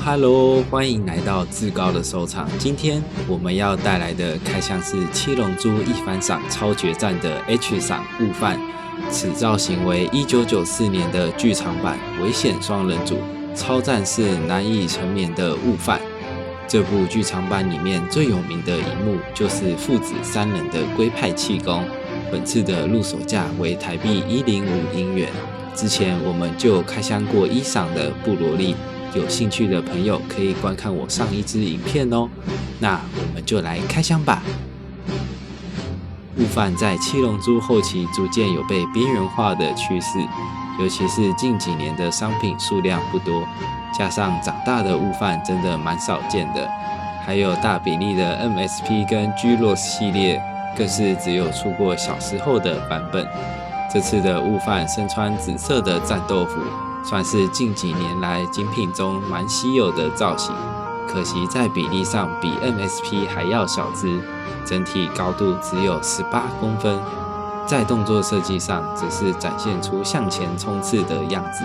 Hello， 欢迎来到志高的收藏。今天我们要带来的开箱是七龙珠一番赏超决战的 H 赏悟饭，此造型为1994年的剧场版危险双人组超战士难以成眠的悟饭。这部剧场版里面最有名的一幕就是父子三人的龟派气功，本次的入手价为台币105英元。之前我们就有开箱过一赏的布罗利，有兴趣的朋友可以观看我上一支影片哦。那我们就来开箱吧。悟饭在七龙珠后期逐渐有被边缘化的趋势，尤其是近几年的商品数量不多，加上长大的悟饭真的蛮少见的，还有大比例的 MSP 跟 G-Ross 系列更是只有出过小时候的版本。这次的悟饭身穿紫色的战斗服，算是近几年来精品中蛮稀有的造型，可惜在比例上比 MSP 还要小只，整体高度只有18公分。在动作设计上则是展现出向前冲刺的样子。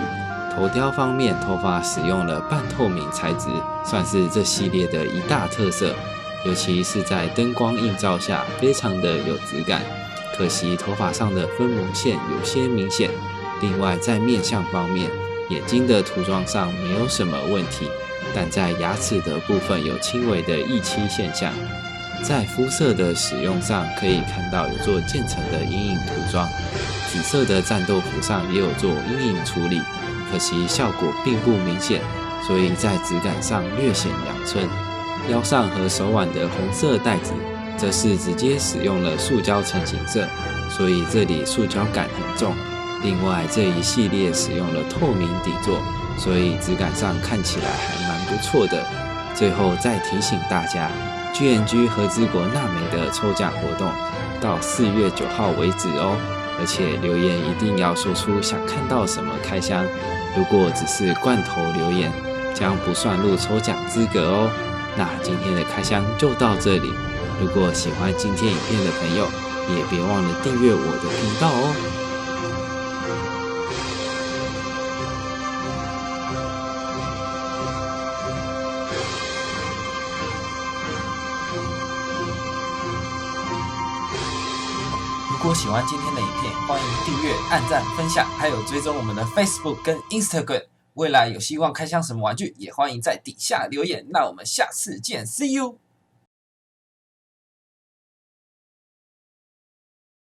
头雕方面，头发使用了半透明材质，算是这系列的一大特色，尤其是在灯光映照下非常的有质感。可惜头发上的分蒙线有些明显。另外在面相方面，眼睛的涂装上没有什么问题，但在牙齿的部分有轻微的溢漆现象。在肤色的使用上，可以看到有做渐层的阴影涂装，紫色的战斗服上也有做阴影处理，可惜效果并不明显，所以在质感上略显阳春。腰上和手腕的红色带子则是直接使用了塑胶成型色，所以这里塑胶感很重。另外这一系列使用了透明底座，所以质感上看起来还蛮不错的。最后再提醒大家， GNG 和之国娜美的抽奖活动到4月9号为止哦，而且留言一定要说出想看到什么开箱，如果只是罐头留言将不算入抽奖资格哦。那今天的开箱就到这里，如果喜欢今天影片的朋友，也别忘了订阅我的频道哦。如果喜欢今天的影片，欢迎订阅、按赞、分享，还有追踪我们的 Facebook 跟 Instagram。未来有希望开箱什么玩具，也欢迎在底下留言。那我们下次见 ，See you。